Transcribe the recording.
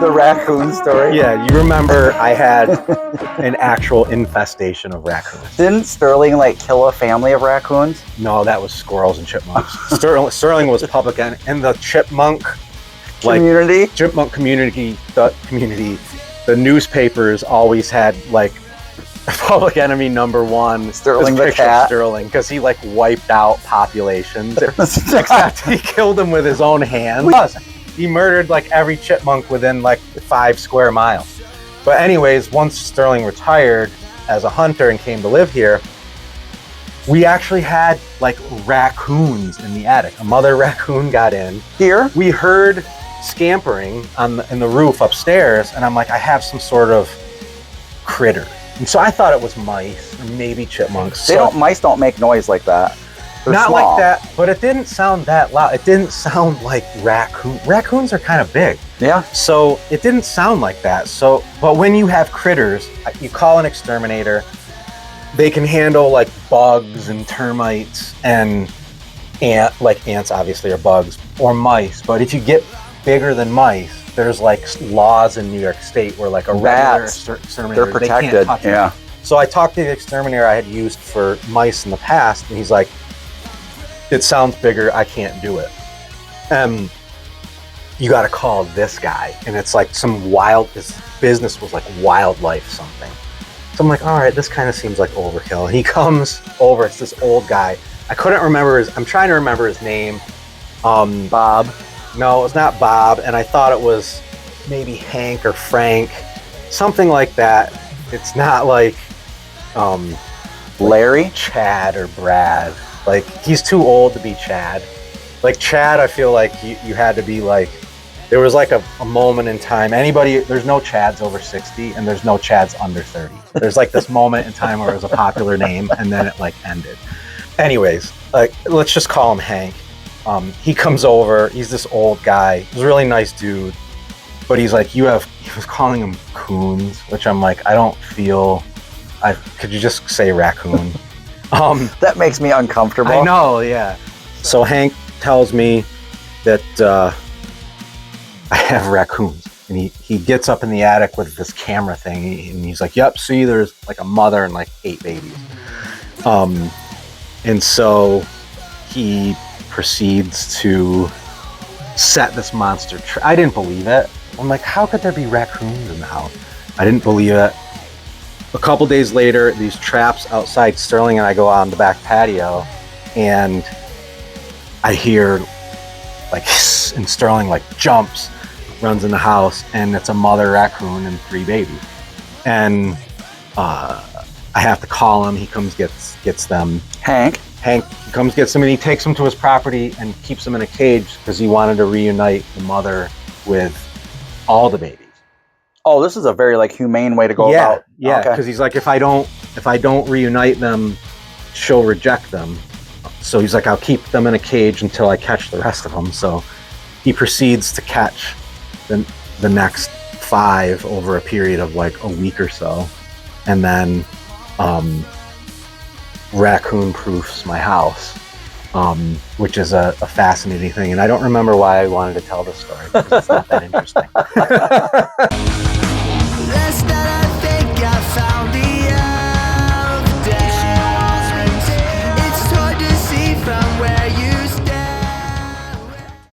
The Raccoon Story. Yeah, you remember I had an actual infestation of raccoons. Didn't Sterling like kill a family of raccoons? No, that was squirrels and chipmunks. Sterling was public and the chipmunk Community? community, the newspapers always had like public enemy number one, Sterling this the picture of cat. Sterling, because he like wiped out populations. Except he killed them with his own hands. He murdered like every chipmunk within like 5 square miles. But anyways, once Sterling retired as a hunter and came to live here, we actually had like raccoons in the attic. A mother raccoon got in. Here? We heard scampering in the roof upstairs, and I'm like, I have some sort of critter. And so I thought it was mice or maybe chipmunks. Mice don't make noise like that. They're not small. like that, but it didn't sound that loud. It didn't sound like raccoon. Raccoons are kind of big. Yeah. So it didn't sound like that. So, but when you have critters, you call an exterminator. They can handle like bugs and termites and ants obviously are bugs, or mice. But if you get bigger than mice, there's like laws in New York State where like a regular exterminator, they're protected. They can't touch yeah. them. So I talked to the exterminator I had used for mice in the past, and he's like, it sounds bigger, I can't do it. You got to call this guy, and it's like this business was like wildlife something. So I'm like, all right, this kind of seems like overkill. And he comes over, it's this old guy. I couldn't remember I'm trying to remember his name. Bob. No, it was not Bob, and I thought it was maybe Hank or Frank, something like that. It's not like Larry? Chad or Brad. Like, he's too old to be Chad. Like, Chad, I feel like you had to be like, there was like a moment in time. There's no Chads over 60 and there's no Chads under 30. There's like this moment in time where it was a popular name and then it like ended. Anyways, like, let's just call him Hank. He comes over, he's this old guy. He's a really nice dude. But he's like, he was calling them coons, which I'm like, I don't feel, could you just say raccoon? That makes me uncomfortable. I know, yeah. So Hank tells me that I have raccoons. And he gets up in the attic with this camera thing, and he's like, yep, see, there's like a mother and like 8 babies. And so he proceeds to set this monster trap. I didn't believe it. I'm like, how could there be raccoons in the house? I didn't believe it. A couple days later, these traps outside Sterling and I go out on the back patio, and I hear like hiss, and Sterling like jumps, runs in the house, and it's a mother raccoon and 3 babies. And I have to call him. He comes gets them. Hank comes gets them, and he takes them to his property and keeps them in a cage because he wanted to reunite the mother with all the babies. Oh, this is a very like humane way to go about. Yeah, because he's like, if I don't reunite them, she'll reject them. So he's like, I'll keep them in a cage until I catch the rest of them. So he proceeds to catch the next 5 over a period of like a week or so, and then raccoon proofs my house, which is a fascinating thing. And I don't remember why I wanted to tell this story because it's not that interesting.